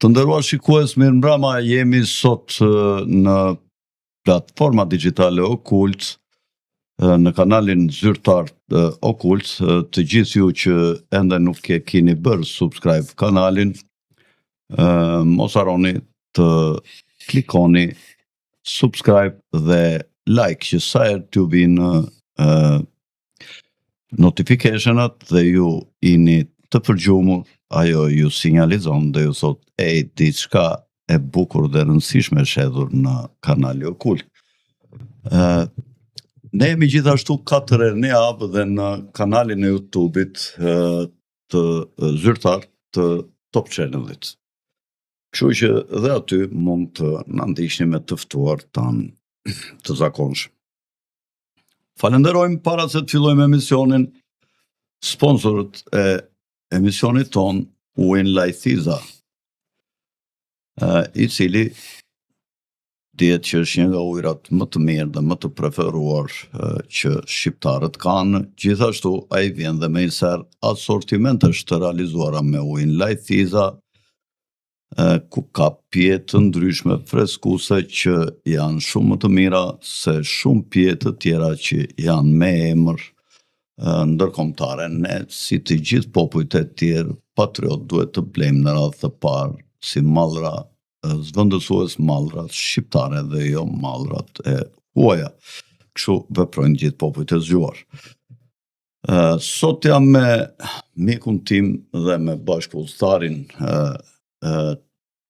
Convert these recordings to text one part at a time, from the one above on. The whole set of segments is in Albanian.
Të nderuar shikues, mirëmbrëma, jemi sot në platforma digjitale Okult, në kanalin zyrtar Okult. Të gjithë ju që ende nuk keni bërë subscribe kanalin, mos harroni të klikoni subscribe dhe like që sa herë t'ju vinë notificationat dhe ju jeni të përgjumur, ajo ju sinjalizon dhe ju thot diçka e bukur dhe rëndësishme e shedhur në kanali Okult. Ne jemi gjithashtu 4 herë në javë dhe në kanalin e YouTube-it të zyrtar të Top Channel-it. Kështu që dhe aty mund të na ndiqni me të ftuar tanë të zakonshëm. Falenderojmë para se të fillojmë emisionin sponsorët e emisionit ton, Winlighthiza, i cili dihet që është një nga ujërat më të mirë dhe më të preferuar që shqiptarët kanë. Gjithashtu ai vjen dhe me një ser asortimentesh të realizuara me Winlighthiza, ku ka pije të ndryshme freskuese që janë shumë më të mira se shumë pije të tjera që janë me emër ndërkombëtare. Ne, si të gjithë popujt e tjerë, patriot, duhet të blejmë në radhë të parë si mallra zvendësues, mallrat shqiptare dhe jo mallrat e huaja. Kështu veprojnë gjithë popujt e zgjuar. Sot jam me mikun tim dhe me bashkëpunëtarin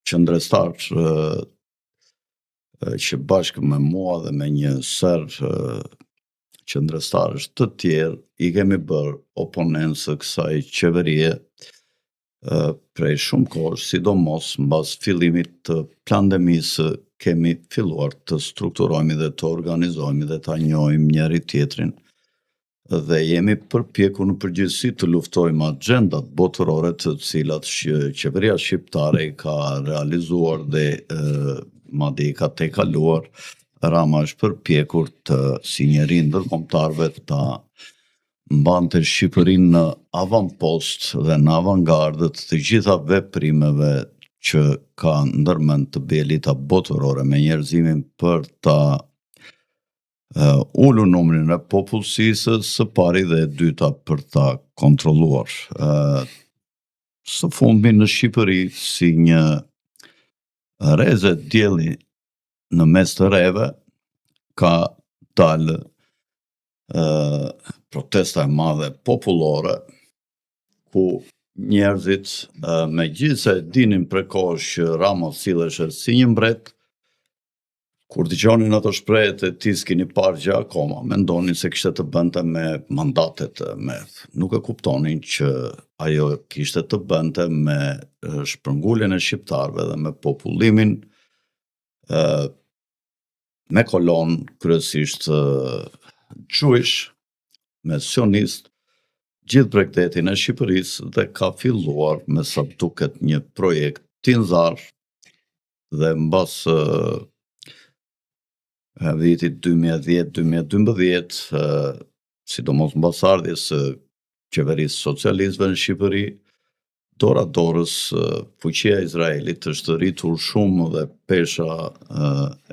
qendrestar që bashkë me mua dhe me një ser qendrestarësh të tjerë i kemi bërë oponencë së kësaj qeverie prej shumë kohësh, sidomos mbas fillimit të pandemisë kemi filluar të strukturohemi dhe të organizohemi dhe ta njohim njëri tjetrin dhe jemi përpjekur në përgjithësi të luftojmë agjendat botërore të cilat qeveria shqiptare i ka realizuar dhe madje i ka tejkaluar. Rama është përpjekur të si njeri ndërkombëtarëve ta mbante Shqipërinë në avampost dhe në avangardët të gjitha veprimeve që ka ndërmend të bëjë botërore me njerëzimin për ta ulur numrin e popullsisë, së pari dhe e dyta për ta kontrolluar. Së fundmi në Shqipëri, si një reze dielli në mes të reve, ka dalë protesta e madhe popullore, ku njerëzit megjithëse dinin prekosh që Rama sillesh si një mbret, kur dëgjonin ato shprehjet e tij s'keni parë gjë akoma, mendonin se kishte të bënte me mandatet nuk e kuptonin që ajo kishte të bënte me shpërnguljen e shqiptarëve dhe me popullimin me kolon kryesisht gjuish, me sionist, gjithë bregdetin e Shqipërisë dhe ka filluar me sa duket një projekt tinzar dhe mbas vitit 2010-2012, sidomos mbas ardhjes së qeverisë socialistëve në Shqipëri, dora dorës fuqia e Izraelit është rritur shumë dhe pesha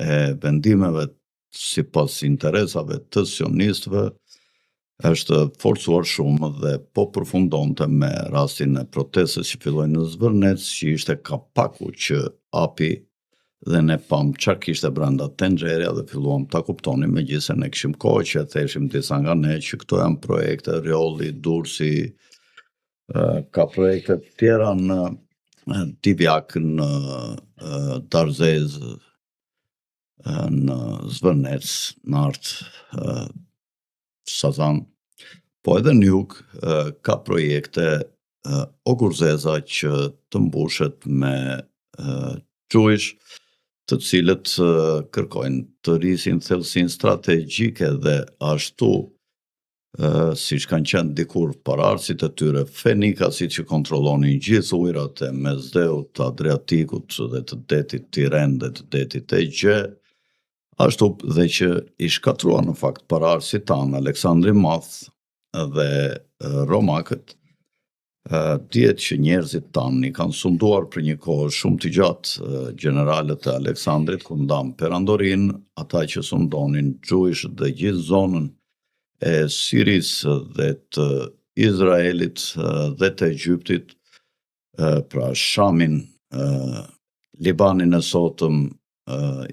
e vendimeve sipas interesave të sionistëve është forcuar shumë dhe po përfundonte me rastin e protestës që filloi në Zvërnec, që ishte kapaku që hapi dhe ne pam çfarë kishte brenda tenxheria dhe filluam ta kuptonim, megjithëse ne kishim kohë që theshim disa nga ne që këto janë projekte Riolli, Durrësi, ka projekte të tjera në Divjak, në Darzez, në Zvërnec, në Art, Sazan, po edhe në jug ka projekte Ogurzeza që të mbushet me gjuish, të cilët kërkojnë të rrisin thellësinë strategjike dhe ashtu siç kanë qenë dikur pararësit e tyre fenikasit që kontrollonin gjithë ujërat e Mesdheut, të Adriatikut dhe të detit Tiren dhe të detit Egje, ashtu dhe që i shkatruan në fakt pararësit tanë Aleksandri Madh dhe Romakët, Dihet që njerëzit tanë i kanë sunduar për një kohë shumë të gjatë generalët e Aleksandrit kur ndam perandorin, ata që sundonin Gjuish dhe gjithë zonën e Sirisë dhe të Izraelit dhe të Egyptit, pra Shamin, Libanin e sotëm,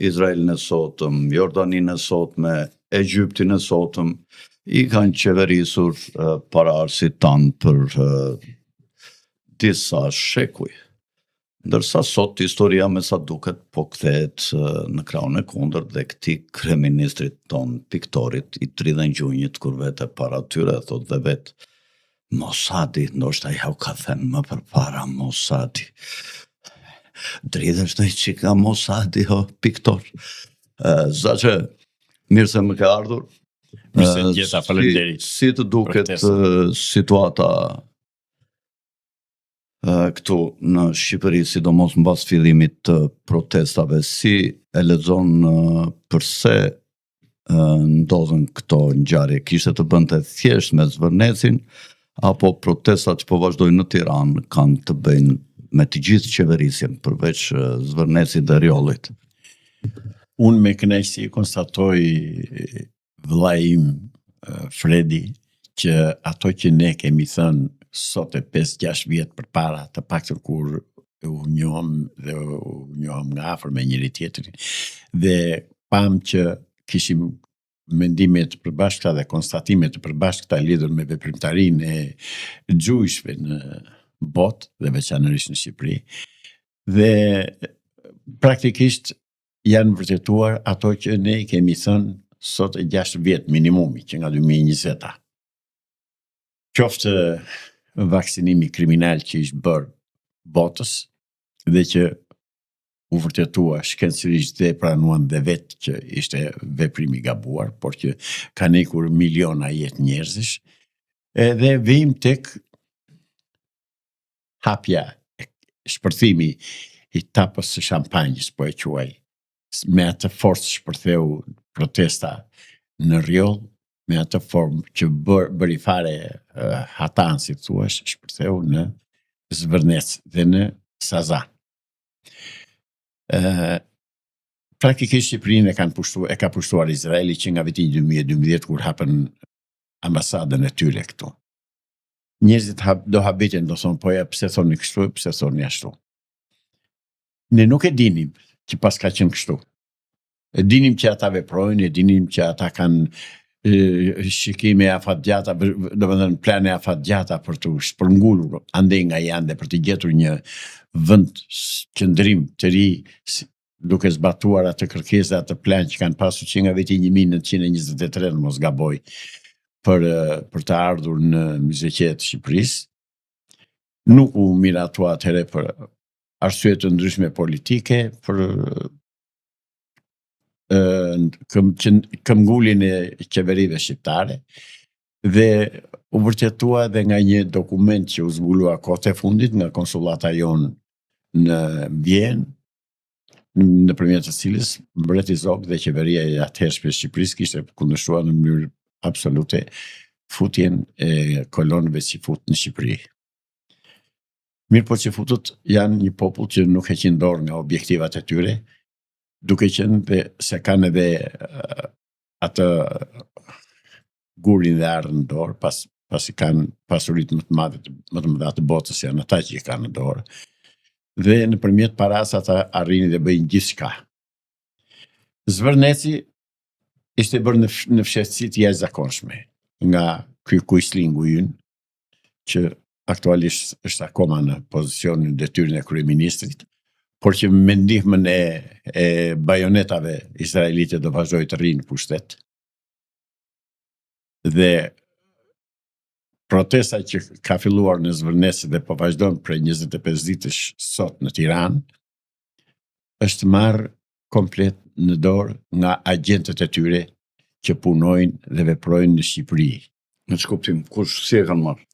Izraelin e sotëm, Jordanin e sotme, Egyptin e sotëm, i kanë qeverisur para arsit tanë për disa shekuj. Ndërsa sot historia me sa duket po kthehet në krahun e kundërt dhe këtij kryeministrit ton piktorit i 30 gjunjit kur vete para tyre thot dhe vet Mossadi, ndoshta ja u ka thënë më përpara Mossadi. Dridhesh në qika Mossadi o piktor. Zaçë, mirë se më ke ardhur. Si të duket situata këtu në Shqipëri, sidomos mbas fillimit të protestave, si e lexon përse ndodhen këto ngjarje? Kishte të bënte thjesht me Zvërnecin apo protestat që po vazhdojnë në Tiranë kanë të bëjnë me të gjithë qeverisjen përveç Zvërnecit dhe Riollit? Unë me kënaqësi konstatoj vëllai im Fredi që ato që ne kemi thënë sot e 5-6 vjet përpara, të paktën kur u njohëm dhe u njohëm nga afër me njëri tjetrin dhe pam që kishim mendime të përbashkëta dhe konstatime të përbashkëta lidhur me veprimtarinë e gjujshve në botë dhe veçanërisht në Shqipëri. Dhe praktikisht janë vërtetuar ato që ne kemi thënë sot e 6 vjet minimumi që nga 2020-a. Qoftë vaksinimi kriminal që ishtë bërë botës dhe që u vërtetua shkencërisht dhe pranuan dhe vetë që ishte veprim i gabuar, por që kanë ikur miliona jetë njerëzish, edhe vim tek hapja, shpërthimi i tapës së shampanjës, po e quaj, me atë forcë shpërtheu protesta në Rjoll, me atë formë që bëri fare hatan, si thuash, shpërtheu në Zvërnec dhe në Sazan. Praktikisht Shqipërinë e ka pushtuar Izraeli që nga viti 2012 kur hapën ambasadën e tyre këtu. Njerëzit do habiten, do thonë, po ja pse thoni kështu, pse thoni ashtu. Ne nuk e dinim që pas ka qenë kështu. E dinim që ata veprojnë, e dinim që ata kanë shikime afatgjata, do të thënë plane afatgjata për të shpërngulur ande nga jande për të gjetur një vend qëndrim të ri duke zbatuar atë kërkesa, atë plan që kanë pasur që nga viti 1923 në mos gaboj për të ardhur në Mysqet të Shqipërisë. Nuk u miratua atëherë për arsye të ndryshme politike, për këmbguljen e qeverive shqiptare dhe u vërtetua dhe nga një dokument që u zbulua kohët e fundit nga konsullata jonë në Vjenë, nëpërmjet të cilës mbreti Zog dhe qeveria e atëhershme e Shqipërisë kishte kundërshtuar në mënyrë absolute futjen e kolonëve që fut në Shqipëri. Mirë po që futut janë një popull që nuk e qenë dorë nga objektivat e tyre, duke qenë dhe se kanë edhe atë gurin dhe arën në dorë, pasi kanë pasurit më të mëdha të botës janë ata që i kanë në dorë, dhe nëpërmjet paras ata arrini dhe bëjnë gjithçka. Zvërneci ishte bërë në fshehtësi të jashtëzakonshme nga ky kujslingu ynë, që aktualisht është akoma në pozicionin detyrën e kryeministrit, por që me ndihmën e bajonetave izraelite do vazhdoj të rrinë pushtet. Dhe protesta që ka filluar në Zvërnec dhe po vazhdon për 25 ditësh sot në Tiranë, është marrë komplet në dorë nga agentët e tyre që punojnë dhe veprojnë në Shqipëri. Në ç'kuptim, kush si e kanë marrë?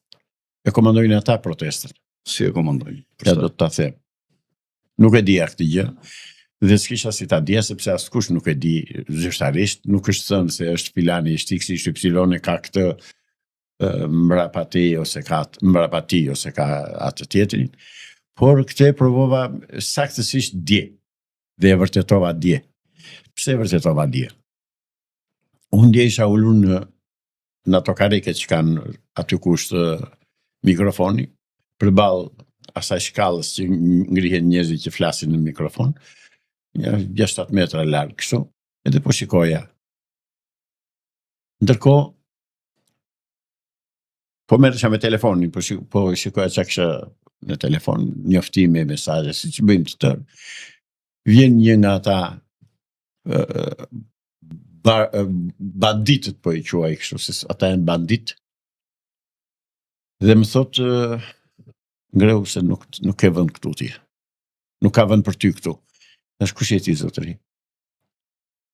E komandojnë ata protestën. Si e komandojnë? Ja do të ta them. Nuk e dija këtë gjë, dhe s'kisha si ta dija, sepse askush nuk e di zyrtarisht, nuk është thënë se është filani, është X, është Y, ka këtë mbrapa ti ose ka atë tjetrin, por këtë e provova saktësisht dje, dhe e vërtetova dje. Pse e vërtetova dje? Unë dje isha ullur në ato karike që kanë aty ku është mikrofoni, përballë asaj shkallës që ngrihen njerëzit që flasin në mikrofon, 6-7 metra larg kështu, edhe po shikoja. Ndërkohë, po merresha me telefonin, po shikoja çka kisha në telefon, njoftime, mesazhe, siç bëjmë të tërë. Vjen një nga ata banditët, po i quaj kështu, se ata janë bandit, dhe më thot, ngreu se nuk ke vend këtu ti. Nuk ka vend për ty këtu. Tash kush je ti, zotëri?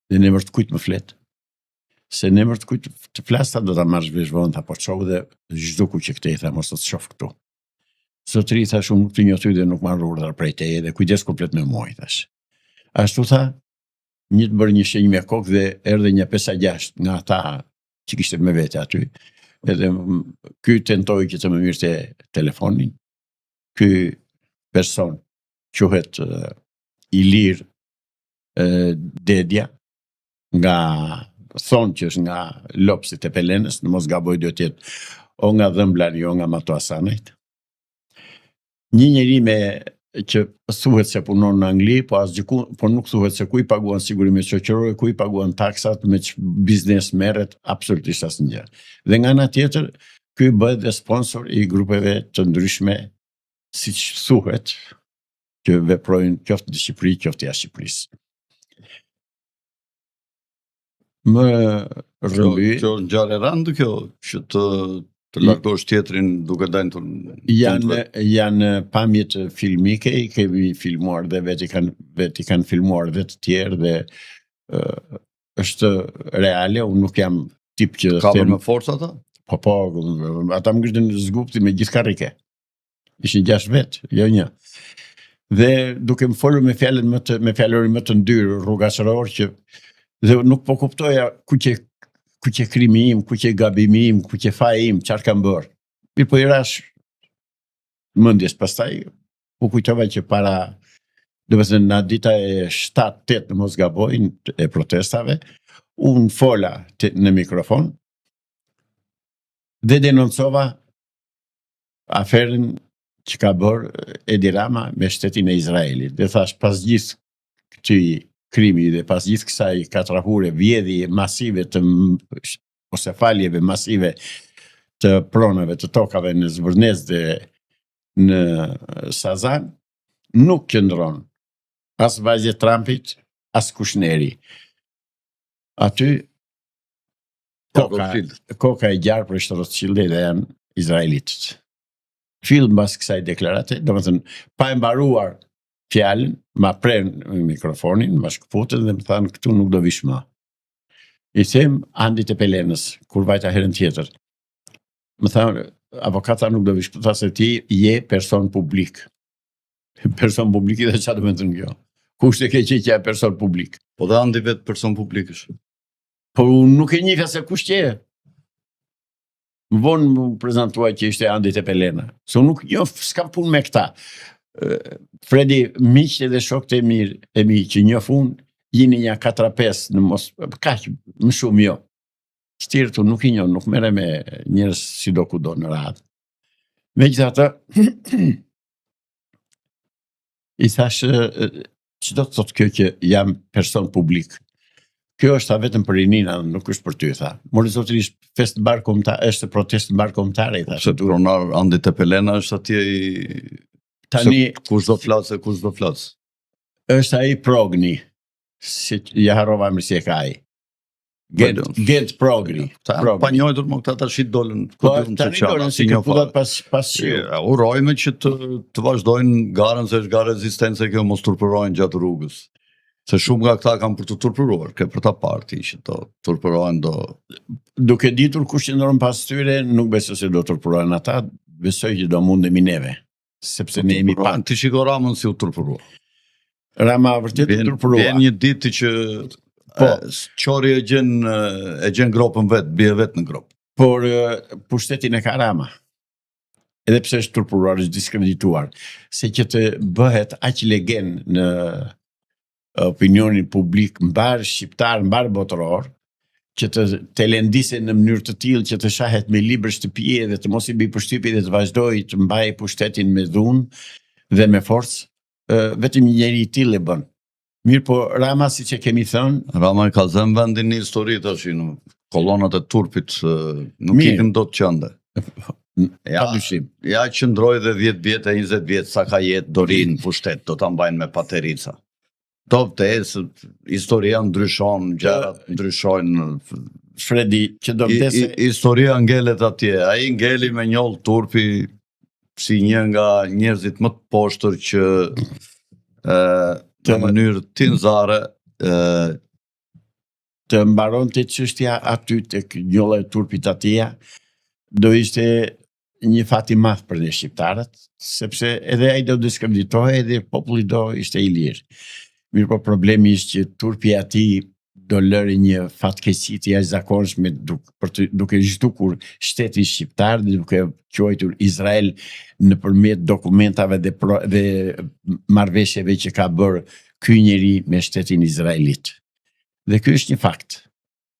Dhe në emër të kujt më flet? Se në emër të kujt të flasta do ta marrësh vesh vonë apo çau dhe çdo ku që këtej tha mos të shoh këtu. Zotëri thash unë nuk të njoh ty dhe nuk marr urdhra prej teje dhe kujdes komplet me mua, thash. Ashtu tha, një të bërë një shenjë me kokë dhe erdhe një 5-6 nga ata që kishte me vete aty. Edhe ky tentoi që të më mirte telefonin. Ky person quhet Ilir Dedja, nga thonë që është nga Lopësit e Pelenës, në mos gaboj do tjetë o nga Dhëmblani, o nga Mato Asanajt. Një njeri që thuhet se punon në Angli, po nuk thuhet se ku i paguan sigurime shoqërore, ku i paguan taksat, me që biznes merret, absolutisht asnjë. Dhe nga ana tjetër, ky bëhet dhe sponsor i grupeve të ndryshme, siç thuhet, që veprojnë qoftë në Shqipëri, qoftë jashtë Shqipërisë. Më rrëmby. Kjo ngjarje rëndë kjo, që të largosh tjetrin duke dalë të... Janë pamjet filmike, i kemi filmuar dhe vetë i kanë filmuar dhe të tjerë dhe është reale, unë nuk jam tip që... Ka për me forca ata? Po, ata më ngritën zgupti me gjithë karrike. Ishin 6 vetë, jo një. Dhe duke më folur me fjalorin më të ndyrë rrugaqëror që dhe nuk po kuptoja ku që krimi im, ku që gabimi im, ku që faji im, qarë kam bërë. Mirë po i rash mendjes, pastaj u kujtova që para, do të thënë, në dita e 7-8 në mos gaboj e protestave, unë fola në mikrofon dhe denoncova aferën që ka bërë Edi Rama me shtetin e Izraelit. Dhe thash, pas gjithë këtij krimi dhe pas gjithë kësaj katrahure, vjedhje masive ose faljeve masive të pronave të tokave në Zvërnez dhe në Sazan, nuk qëndron as vajzë Trumpit, as Kushneri. Aty koka e gjarë për Shtrotskilde dhe janë Izraelitët. Fill mbas kësaj deklarate, do të thënë, pa e mbaruar fjalën, ma pren mikrofonin, ma shkëputën dhe më thanë, këtu nuk do vish më. I them Andit e Pelenës, kur vajta herën tjetër. Më thanë, avokata nuk do vish këtu, thasë ti je person publik. Person publik i dhe qa do me të në kjo. Kushte ke që je person publik. Po dhe Andi vetë person publik është. Po nuk e njifja se kusht je. Më vonë më prezentuaj që ishte Andit e Pelena. Se unë nuk s'kam punë me këta. Fredi, miqtë dhe shokët e mi që njoh unë, jini një 4-5 në mos, kaq më shumë jo. Shtirë tu nuk i njoh, nuk merre me njerëz si do kudo në radhë. Megjithatë, i thash, çdo të thotë kjo që jam person publik. Kjo është vetëm për Rinina, nuk është për ty, tha. Mori zotërisht fest bar kombëtar, është protest bar kombëtare, i thash. Se pronar Andit e Pelena është atje i... Tani kush do flasë, kush do flasë. Është ai Progni, si ja harrova emrin si e ka ai. Gent Progni. Pa njojtur më këta tash i dolën. Po tani dolën si këputat pas shiu. Urojme që të vazhdojnë garën, se është garë rezistence kjo mos turpërojnë gjatë rrugës. Se shumë nga këta kanë për të turpëruar, ke për ta parti që të turpërojnë do... Duke ditur kush qëndron pas tyre, nuk besoj se do turpërojnë ata, besoj që do mundemi neve. Sepse ne jemi pa. Ti shiko Ramën si u turpërua. Rama vërtet u turpërua. Vjen një ditë që qori e gjen gropën vet, bie vet në grop. por pushtetin e ka Rama. Edhe pse është turpuruar, është diskredituar, se që të bëhet aq legen në opinionin publik mbar shqiptar, mbar botëror, që të lëndise në mënyrë të tillë që të shahet me libër shtëpie dhe të mos i bëj përshtypje dhe të vazhdoj të mbajë pushtetin me dhunë dhe me forcë, vetëm një njeri i tillë e bën. Mirë, po Rama, siç e kemi thënë, Rama ka zënë vendin në histori tash, në kolonat e turpit nuk Mirë. ikën dot qënde. Ja, pa dyshim. ja qëndroj dhe 10 vjet e 20 vjet sa ka jetë Dorin pushtet, do ta mbajnë me paterica. Top të esë, historia ndryshon, gjërat ndryshojnë. Fredi, që do vdese Historia ngelet atje. Ai ngeli me njoll turpi si një nga njerëzit më të poshtër që në mënyrë tinzare të mbaronte çështja aty tek njolla e turpit atje, do ishte një fat i madh për ne shqiptarët, sepse edhe ai do diskreditohej edhe populli do ishte i lirë. Mirë, po problemi është që turpi ati do lëri një fatkeqësi të jashtëzakonshme duke zhdukur shtetin shqiptar dhe duke quajtur Izrael nëpërmjet dokumentave dhe marrëveshjeve që ka bërë ky njeri me shtetin izraelit. Dhe ky është një fakt.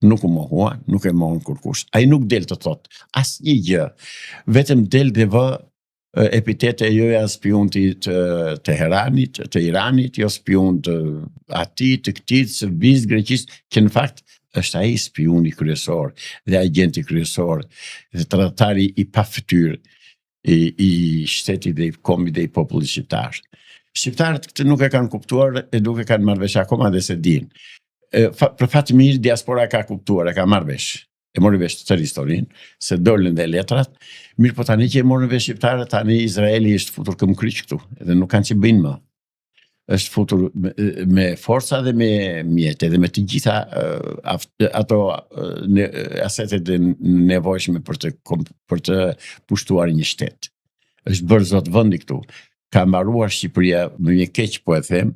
Nuk u mohua, nuk e mohon kurkush. Ai nuk del të thot asnjë gjë, vetëm del dhe vë epitete jo janë spion të Teheranit, të Iranit, jo spion të atij, të këtij, të Serbisë, Greqisë, që në fakt është ai spioni kryesor dhe agenti kryesor dhe tradhtari i pafytyr i shtetit dhe i kombit dhe i popullit shqiptar. Shqiptarët këtë nuk e kanë kuptuar e nuk e kanë marrë vesh akoma dhe se din. Për fat të mirë, diaspora ka kuptuar, e ka marrë vesh. E mori vesh të tërë historinë, se dolën dhe letrat, mirë, po tani që e morën vesh shqiptarët, tani Izraeli është futur këm kryq këtu, edhe nuk kanë që bëjnë më. Është futur me forca dhe me mjete dhe me të gjitha ato asetet nevojshme për të pushtuar një shtet. Është bërë zot vendi këtu. Ka mbaruar Shqipëria, më një keq po e them,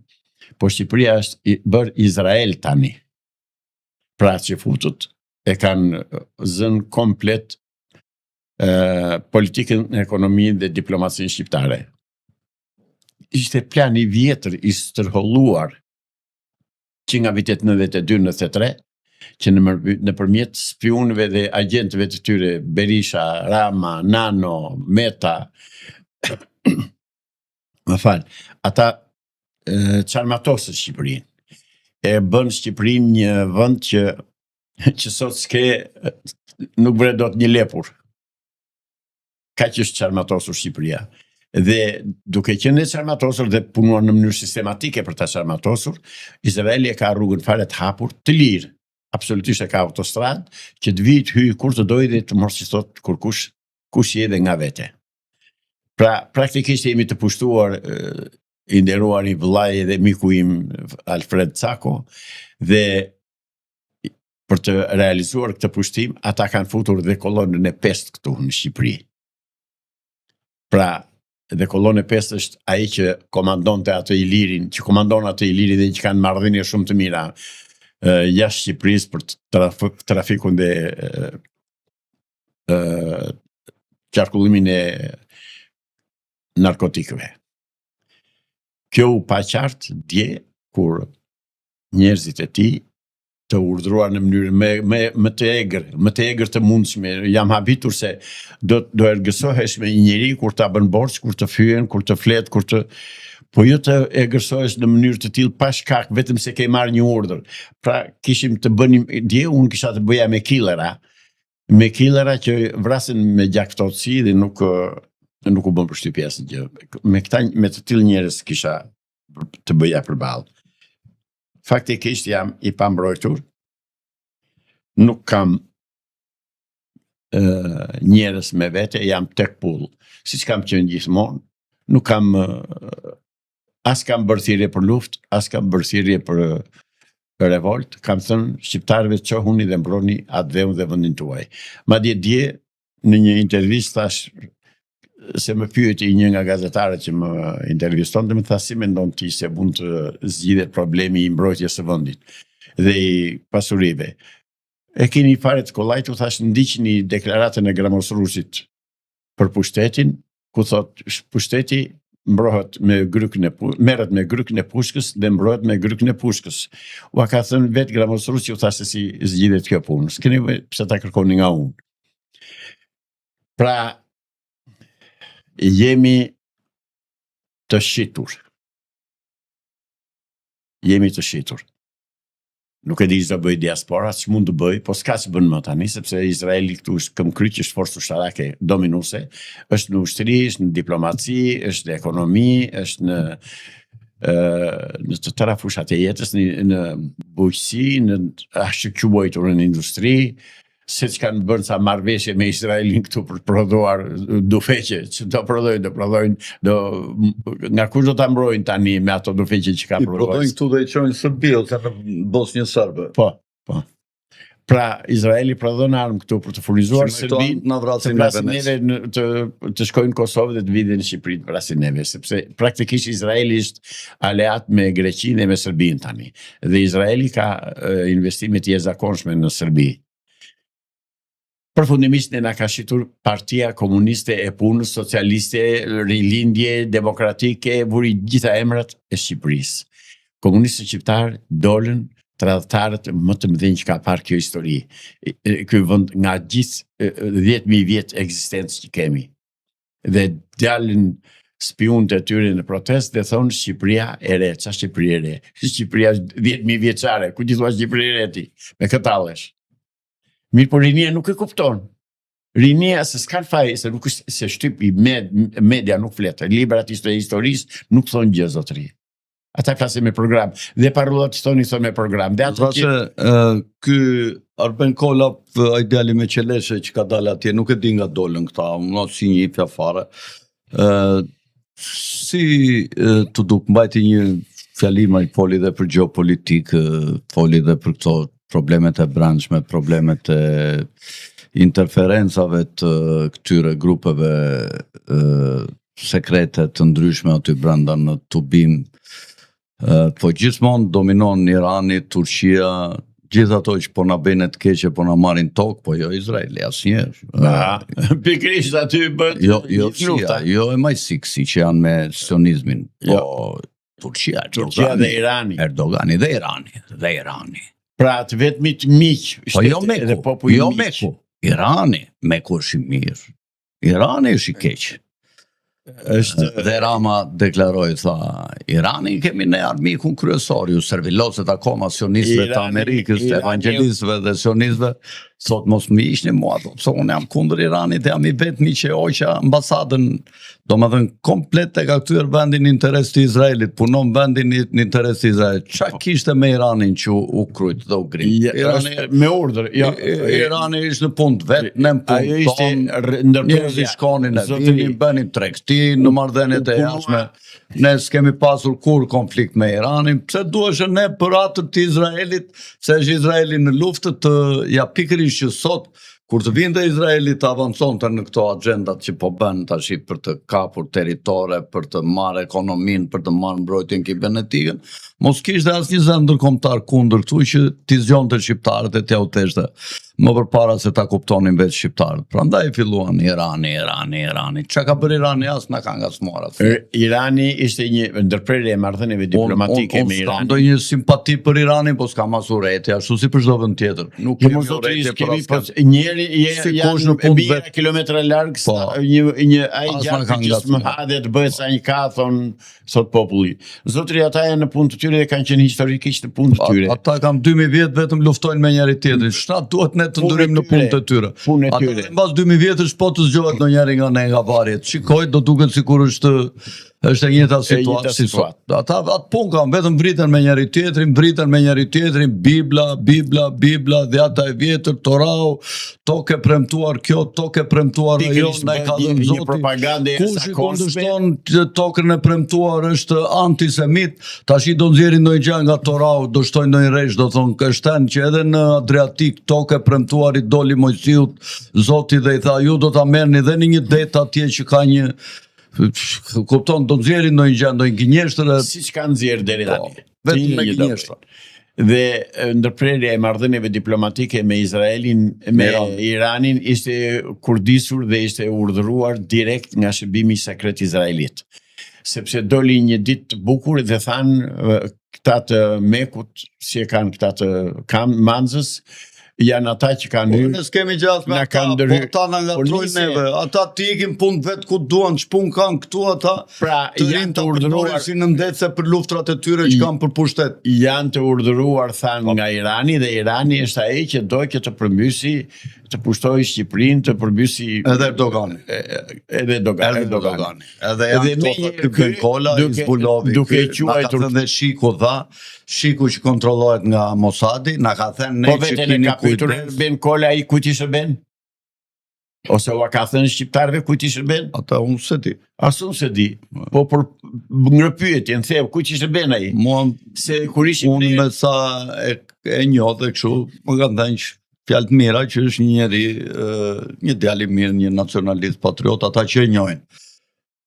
po Shqipëria është bërë Izrael tani. Pra që futut e kanë zënë komplet politikën, ekonominë dhe diplomacinë shqiptare. Ishte plan i vjetër i stërholluar që nga vitet 92-93, që nëpërmjet spionëve dhe agentëve të tyre, Berisha, Rama, Nano, Meta, ata çarmatosën Shqipërinë. E bën Shqipërinë një vend që sot nuk bre dot një lepur. Kaq është çarmatosur Shqipëria. Dhe duke qenë çarmatosur dhe punuar në mënyrë sistematike për ta çarmatosur, Izraeli e ka rrugën fare të hapur, të lirë. Absolutisht e ka autostradë, që të vijë të hyjë kur të dojë dhe të mos i thot kurkush kush je dhe nga vete. Pra, praktikisht jemi të pushtuar i nderuar i vëllai dhe miku im Alfred Cako, dhe për të realizuar këtë pushtim, ata kanë futur dhe kolonën e 5 këtu në Shqipëri. Pra, dhe kolona e 5 është ai që komandonte atë Ilirin, që komandon atë Ilirin dhe që kanë marrëdhënie shumë të mira jashtë Shqipërisë për trafikun dhe qarkullimin e narkotikëve. Kjo u pa qartë dje kur njerëzit e tij të urdhëruar në mënyrë më të egër të mundshme. Jam habitur se do ergësohesh me një njeri kur ta bën borxh, kur të fyen, kur të flet, po jo të egërsohesh në mënyrë të tillë pa shkak, vetëm se ke marrë një urdhër. Pra kishim të bënim dje, unë kisha të bëja me killera që vrasin me gjakftotësi dhe nuk u bën përshtypje asgjë. Me të tillë njerëz kisha të bëja përballë. Faktikisht jam i pambrojtur, nuk kam njerëz me vete, jam tek pull, siç kam qenë gjithmonë, nuk kam as kam bërë thirrje për luftë, as kam bërë thirrje për revolt, kam thënë shqiptarëve çohuni dhe mbroni atë dheun dhe vendin tuaj. Madje dje në një intervistë thash, se më pyeti një nga gazetarët që më intervistonte, më tha si mendon ti se mund të zgjidhet problemi i mbrojtjes së vendit dhe i pasurive. e keni fare të kollajt, u thash ndiqni deklaratën e Gramosrusit për pushtetin, ku thot pushteti mbrohet me grykën merret me grykën e pushkës dhe mbrohet me grykën e pushkës. Ua ka thënë vetë Gramosrusi, u thash se si zgjidhet kjo punë. S'keni pse ta kërkoni nga unë. Pra, jemi të shitur. Jemi të shitur. Nuk e di ç'do bëj diaspora, ç'mund të bëj, po s'ka që bën më tani, sepse Izraeli këtu është këmbkryq, është forcë ushtarake dominuese, është në ushtri, është në diplomaci, është në ekonomi, është në të tëra fushat e jetës, në bujqësi, në ashtu quajtur në industri, se që kanë bërë sa marrëveshje me Izraelin këtu për të prodhuar dufeqe, që do prodhojnë, nga kush do ta mbrojnë tani me ato dufeqe që ka prodhuar. Prodhojnë këtu dhe i çojnë Serbi ose në Bosnjë Serbe. Po. Pra, Izraeli prodhon armë këtu për të furnizuar Serbinë, të vrasin neve të shkojnë në Kosovë dhe të vidhen në Shqipëri të vrasin neve, sepse praktikisht Izraeli është aleat me Greqinë dhe me Serbinë tani. Dhe Izraeli ka investime të jashtëzakonshme në Serbi. Përfundimisht ne na ka shitur Partia Komuniste e Punës, Socialiste, Rilindje, Demokratike, vuri gjitha emrat e Shqipërisë. Komunistët shqiptar dolën tradhtarët më të mëdhenj që ka parë kjo histori. Ky vend nga gjithë 10.000 vjet ekzistencë që kemi. Dhe dalën spionët e tyre në protestë dhe thonë Shqipëria e re, çfarë Shqipëri e re? Shqipëria është 10.000 vjeçare, ku ti thua Shqipëri e re ti? Me këtë tallesh. Mirë, por rinia nuk e kupton. Rinia se s'kan faj, se nuk është se shtyp i media nuk fletë, librat historisë nuk thonë gjë zotëri. Ata flasin me program, dhe parullat thonë me program. Dhe ato ky Arben Kolla, ai djali me qeleshe që ka dalë atje, nuk e di nga dolën këta, unë si një ipja fare. Si të duk mbajti një fjalim, ai foli dhe për geopolitikë, foli dhe për këto problemet e brendshme, problemet e interferencave të këtyre grupeve sekrete të ndryshme aty brenda në tubim. Po gjithmonë dominon Irani, Turqia, gjithë ato që po na bëjnë të keqe, po na marrin tokë, po jo Izraeli, asnjëherë. Pikërisht aty bëhet lufta. Jo e majsiksi që janë me sionizmin, po Turqia dhe Irani. Erdogani dhe Irani. Pra të vetmit miq, po jo Meku, Irani, Meku është i mirë. Irani është i keq. Dhe Rama deklaroi, tha, Irani kemi ne armikun kryesor, ju serviloset akoma sionistëve të Amerikës, evangelistëve dhe sionistëve, thot mos më ishni mua, se unë jam kundër Iranit, jam i vetmi që oqa ambasadën, do më dhënë komplet e ka këtyr vendin interes të Izraelit, punon vendin në interes të Izraelit. Qa kishte me Iranin që u krujt dhe u grim? Me urdhër. Irani ishte në punë vetë, në punë tonë, njërëzi shkonin e vinin, bënin tregti në marrëdhëniet e jashtme. Ne s'kemi pasur kur konflikt me Iranin, pse duheshe ne për atër të Izraelit, se është Izraeli në luftët të pikërisht që sot, kur të vinte Izraeli të avanconte në këto agendat që po bën tash për të kapur territore, për të marrë ekonominë, për të marrë mbrojtjen kibernetikën, mos kishte asnjë zë ndërkombëtar kundër këtu që t'i zgjonte shqiptarët e t'ia udhëzte më përpara se ta kuptonin vetë shqiptarët. Prandaj filluan Irani. Çka ka bërë Irani as na ka ngacmuar atë. Irani ishte një ndërprerje e marrëdhënieve diplomatike me Iranin. Unë ndonjë simpati për Iranin, po s'kam as urrëti, ashtu si për çdo vend tjetër. Nuk kemi urrëti për asnjë. Njëri janë në kilometra larg, një ai gjatë që më hadhe të bëhet sa një kathon sot populli. Zotëri, ata janë në punë të tyre dhe kanë qenë historikisht në punë të tyre. Ata kanë 2000 vjet vetëm luftojnë me njëri tjetrin. Çfarë duhet ne të ndurim në punë të tyre? Ata mbas 2000 vjetësh po të zgjohet ndonjëri nga ne nga varjet. Shikoj, do duket sikur është e njëjta situatë si sot. Ata atë punë kanë, vetëm vriten me njëri tjetrin, Bibla, dhe ata e vjetër, Torau, tokë premtuar kjo, tokë premtuar ajo, na ka dhënë Zoti. Kush i kundërshton tokën e premtuar është antisemit, tash i do nxjerrin ndonjë gjë nga Torau, do shtojnë ndonjë rresh, do thonë kështen që edhe në Adriatik tokë premtuar i doli Mojsiut, Zoti dhe i tha ju do ta merrni dhe në një det atje që ka një kupton, do nxjerrin ndonjë gjë, ndonjë gënjeshtër, siç kanë nxjerr deri tani. Vetëm me gënjeshtër. Dhe ndërprerja e marrëdhënieve diplomatike me Izraelin, me Iranin ishte kurdisur dhe ishte urdhëruar direkt nga shërbimi sekret izraelit. Sepse doli një ditë të bukur dhe thanë këta të Mekut, si e kanë këta të Manzës, janë ata që kanë hyrë. Ne s'kemi gjatë me ata, po ata na ngatrojnë neve. Ata të ikin punë vetë ku duan, çpun kanë këtu ata. Pra janë të urdhëruar si në ndetse për luftrat e tyre që kanë për pushtet. Janë të urdhëruar thanë nga Irani dhe Irani është ai që do që të përmbysi, të pushtoj Shqipërinë, të përmbysi edhe Erdogani. Edhe Erdogani. Edhe janë Benkola, Hizbullahi, duke quajtur dhe Shiku që kontrollohet nga Mossadi, na ka thënë ne që keni kujdes. Benkola i kujt i shërben? Ose ua ka thënë shqiptarëve kujt i shërben? Ata unë se di. As unë se di. Po për ngrëpyetje, në thebë, kujt i shërben ai? Mua se kur ishim unë me sa e njoh dhe kështu, më kanë thënë fjalë të mira që është një njeri, një djalë i mirë, një nacionalist patriot, ata që e njohin.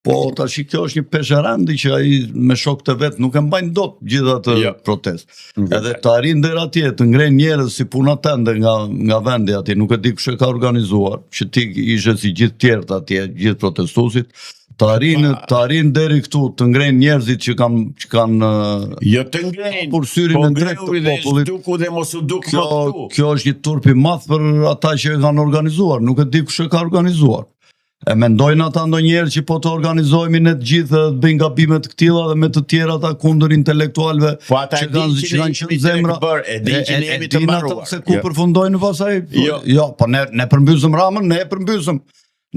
Po tash kjo është një peshërandi që ai me shokët e vet nuk e mbajnë dot gjithë atë protestë. Edhe të arrin deri atje të ngrenë njerëz si puna tënde nga vendi atje, nuk e di kush e ka organizuar, që ti ishe si gjithë tjerët atje, gjithë protestuesit, të arrin deri këtu të ngrenë njerëzit që kanë jo të ngrenë, për syrin e drejtë të popullit. Duku dhe mos u duk më këtu. Kjo është një turp i madh për ata që e kanë organizuar, nuk e di kush e ka organizuar. E mendojnë ata ndonjëherë që po të organizojmë ne të gjithë të bëjnë gabime të këtilla dhe me të tjera ata kundër intelektualëve që kanë qenë zemra. E di që ne jemi të mbaruar. Se ku përfundojnë pastaj? Jo, po ne përmbysëm Ramën, ne e përmbysëm.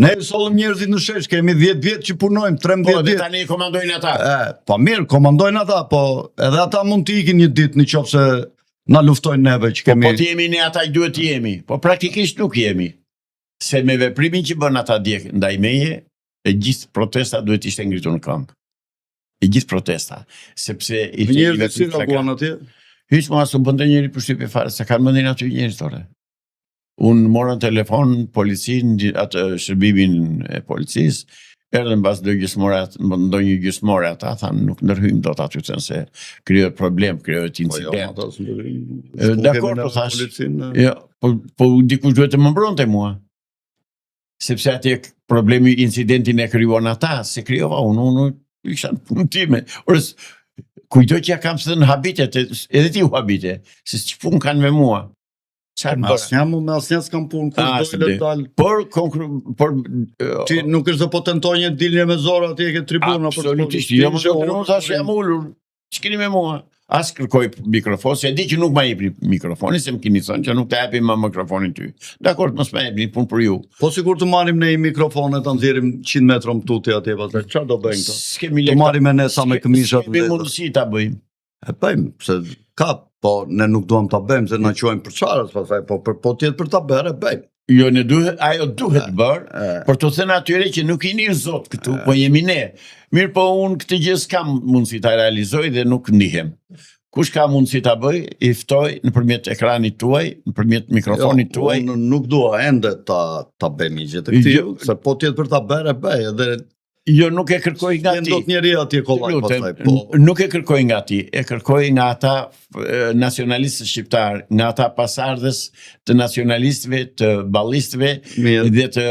Ne sollëm njerëzit në shesh, kemi 10 vjet që punojmë, 13 vjet. Po tani komandojnë ata. Po mirë, komandojnë ata, po edhe ata mund të ikin një ditë nëse na luftojnë neve që kemi. Po të jemi ne ata që duhet të jemi. Po praktikisht nuk jemi. Se me veprimin që bën ata dje ndaj meje, e gjithë protesta duhet ishte ngritur në këmbë. E gjithë protesta. Sepse njerëzit si reaguan atje? Hiç mos u bën njëri përshtypje fare, se kanë mendin aty njerëz tore. Unë morën telefon policinë, atë shërbimin e policisë, erdhën mbas ndonjë gjysmore ata thanë nuk ndërhyjmë dot aty se krijohet problem, krijohet incident. Dakor, po thash. Jo, po dikush duhet të më mbronte mua. Sepse atje problemi, incidentin e krijuan ata, se krijova unë isha në punën time. Orës, kujtoj që ja kam së dhe në habitet, edhe ti u habite, se që punë kanë me mua. Me asnjë s'kam punë, por ti nuk është dhe po tentoj një dilje me zorë atje ke tribuna. Absolutisht, jo më thash jam ullur, që keni me mua? As kërkoj mikrofon, se di që nuk ma jepni mikrofonin, se më kini thënë që nuk të jepim ma mikrofonin ty. Dakor, mos ma jepni punë për ju. Po sikur të marim ne i mikrofonet, të nxjerrim 100 metra më tuti atje, çfarë do bëjmë këto? Të marim e ne sa me këmishat. S'kemi mundësi ta bëjmë. E bëjmë, se ka, po ne nuk duam ta bëjmë, se na quajmë për çfarës, pastaj po tjetë për ta bërë, e bëjmë. Jo, ajo duhet bërë, për të thënë atyre që nuk jeni zot këtu, po jemi ne. Mirë po unë këtë gjë s'kam mundësi ta realizoj dhe nuk ndihem. Kush ka mundësi ta bëj, i ftoj nëpërmjet ekranit tuaj, nëpërmjet mikrofonit tuaj. Unë nuk dua ende ta bëj një gjë të këtij, se po tjetë për ta bërë, e bëj, edhe jo, nuk e kërkoj nga ti. Ndot njeri atje kollaj pastaj, po. Nuk e kërkoj nga ti, e kërkoj nga ata nacionalistë shqiptar, nga ata pasardhës të nacionalistëve, të ballistëve dhe të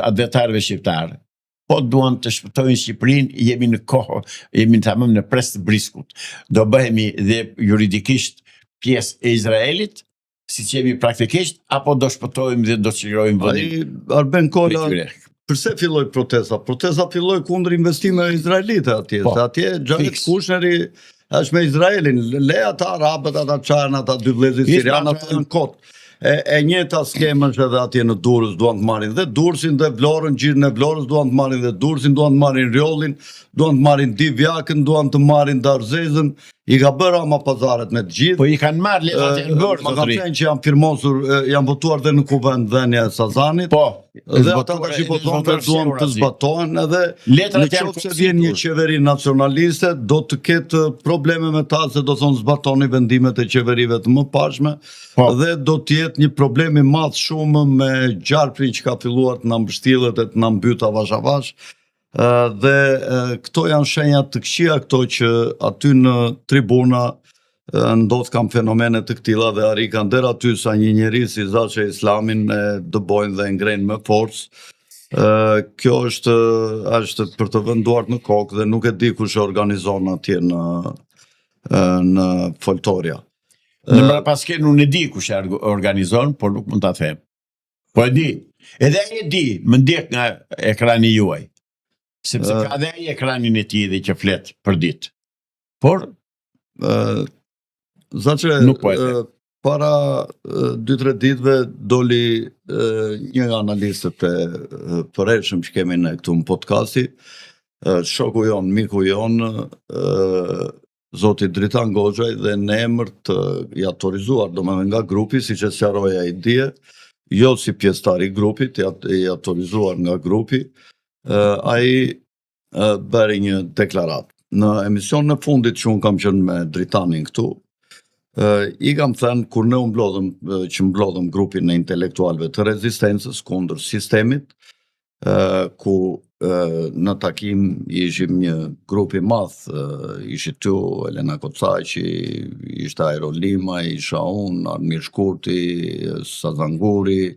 advetarëve shqiptar. Po duan të shpëtojnë Shqipërinë, jemi në kohë, jemi tamam në pres të briskut. Do bëhemi dhe juridikisht pjesë e Izraelit, siç jemi praktikisht, apo do shpëtojmë dhe do çlirojmë vendin. Arben Kola, përse filloi protesta? Protesta filloi kundër investimeve izraelite atje. Se atje Jared Kushneri është me Izraelin. Le ata arabët, ata çarnë, ata dy vëllezërit sirianë ata në kot. E njëjta skemë është edhe atje në Durrës, duan të marrin dhe Durrësin dhe Vlorën, gjirën e Vlorës duan të marrin dhe Durrësin, duan të marrin Rjollin, duan të marrin Divjakën, duan të marrin Darzezën. I ka bërë ama pazaret me të gjithë. Po i kanë marrë letrat e bërë. Ma kanë thënë që janë firmosur, janë votuar dhe në kuvend dhënia e Sazanit. Po. Dhe ata tash po thonë duan të zbatohen edhe në qoftë se vjen një qeveri nacionaliste, do të ketë probleme me ta, se do thonë zbatoni vendimet e qeverive të mëparshme, dhe do të jetë një problem i madh shumë me gjarprin që ka filluar të na mbështillet e të na mbyt avash avash. Dhe këto janë shenjat të këqija këto që aty në tribuna ndodh kam fenomene të këtilla dhe arrikan deri aty sa një njeri si Zaçe Islamin e dëbojnë dhe ngrejnë me forcë. Kjo është për të vënë duart në kokë dhe nuk e di kush e organizon atje në Foltoria. Në mëra paske nuk e di kush e organizon, por nuk mund ta them. Po e di. Edhe ai e di, më ndjek nga ekrani juaj. Sepse ka dhe ai ekranin e tij dhe që flet për ditë. Por Zaçe, nuk po e them. para 2-3 ditëve doli një analistët e përhershëm që kemi ne këtu në podcasti, shoku jon, miku jon, zoti Dritan Goxhaj, dhe në emër të i autorizuar, domethënë nga grupi, siç e sqaroi ai dje, jo si pjesëtar i grupit, i autorizuar nga grupi, ai bëri një deklaratë. Në emisionin e fundit që unë kam qenë me Dritanin këtu, i kam thënë kur ne mblodhëm grupin e intelektualëve të rezistencës kundër sistemit, ku në takim ishim një grup i madh, ishi ty, Elena Kocaqi, ishte Aero Lima, isha unë, Armir Shkurti, Sazanguri,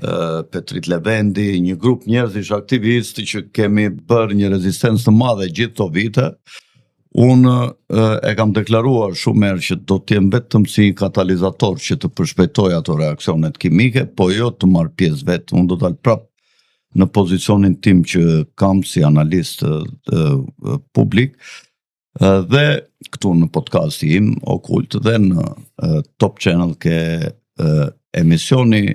Petrit Levendi, një grup njerëzish aktivistë që kemi bërë një rezistencë të madhe gjithë këto vite. Unë e kam deklaruar shumë herë që do të jem vetëm si katalizator që të përshpejtoj ato reaksionet kimike, po jo të marr pjesë vetë. Unë do të dalë prapë në pozicionin tim që kam si analist publik, dhe këtu në podcasti im Okult dhe në Top Channel ke emisioni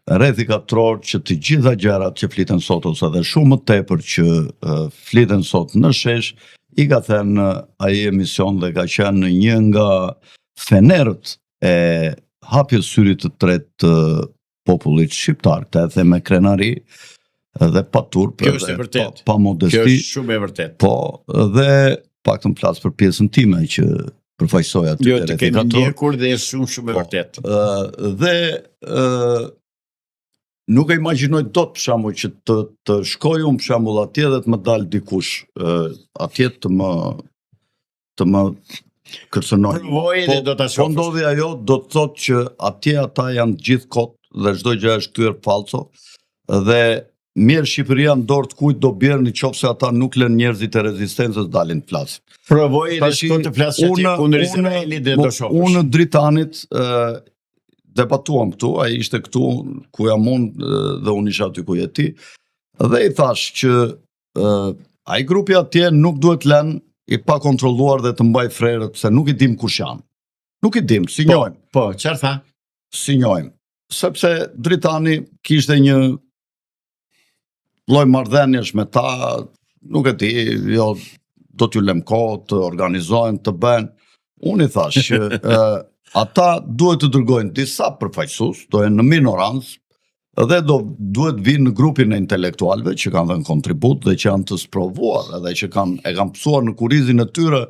rrethikatror që të gjitha gjërat që fliten sot ose edhe shumë më tepër që fliten sot në shesh, i ka thënë ai emision dhe ka qenë një nga fenerët e hapjes syrit të tretë të popullit shqiptar, të e them me krenari dhe pa turp, pa modesti. Kjo është shumë e vërtet. Po, dhe paktën flas për pjesën time që përfaqësoj aty te rrethikator. Kur dhe është shumë e vërtet. Dhe nuk e imagjinoj dot për shembull që të shkoj unë për shembull atje dhe të më dalë dikush atje të më kërcënoj. Po ndodhi ajo, do të thotë që atje ata janë gjithë kot dhe çdo gjë është kthyer falso, dhe mirë Shqipëria në dorë të kujt do bjerë nëse ata nuk lënë njerëzit e rezistencës dalin të flasin. Provoj dhe shto të flasë që kundër Izraelit dhe do shohësh. Unë Dritanit debatuam këtu, ai ishte këtu ku jam unë dhe unë isha aty ku je ti, dhe i thash që ai grupi atje nuk duhet lënë i pa kontrolluar dhe të mbaj frerët, se nuk i dim kush janë. Nuk i dim, si njohim. Po, çfarë tha? Si njohim. Sepse Dritani kishte një lloj marrëdhëniesh me ta, nuk e di, jo, do t'ju lëm kohë të organizojnë, të bëjnë. Unë i thash që ata duhet të dërgojnë disa përfaqësues, do jenë në minorancë, dhe duhet vinë në grupin e intelektualëve që kanë dhënë kontribut dhe që janë të sprovuar edhe që e kanë pësuar në kurrizin e tyre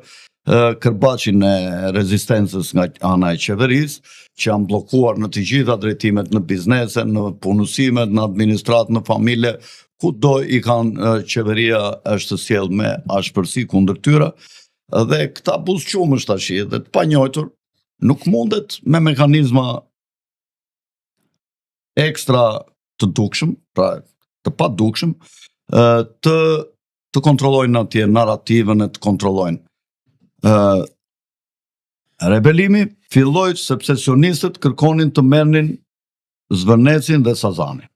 kërbaçin e rezistencës nga ana e qeverisë, që janë bllokuar në të gjitha drejtimet, në biznese, në punësimet, në administratë, në familje, kudo i kanë qeveria është sjell me ashpërsi kundër tyre, dhe këta buzëqumësh tash dhe të panjohur nuk mundet me mekanizma ekstra të dukshëm, pra të pa dukshëm, të kontrollojnë atje narrativën e të kontrollojnë. Rebelimi filloi sepse sionistët kërkonin të merrnin Zvërnecin dhe Sazanin.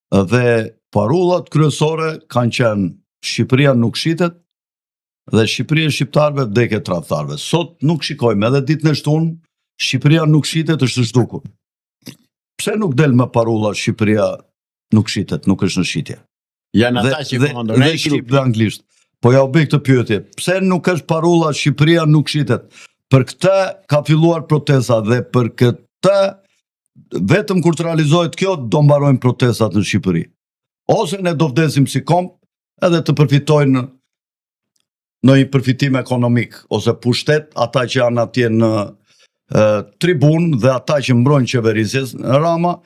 Dhe parullat kryesore kanë qenë Shqipëria nuk shitet dhe Shqipëria shqiptarëve vdekje tradhtarëve. Sot nuk shikojmë, edhe ditën e shtunë Shqipëria nuk shitet, është zhdukur. Pse nuk del me parulla Shqipëria nuk shitet, nuk është në shitje? Janë ata që komandojnë dhe shqip dhe anglisht. Po ja u bëj këtë pyetje. Pse nuk është parulla Shqipëria nuk shitet? Për këtë ka filluar protesta dhe për këtë vetëm kur të realizohet kjo do mbarojnë protestat në Shqipëri. Ose ne do vdesim si komp edhe të përfitojnë në një përfitim ekonomik ose pushtet ata që janë atje në tribun dhe ata që mbrojnë qeverisjes Rama,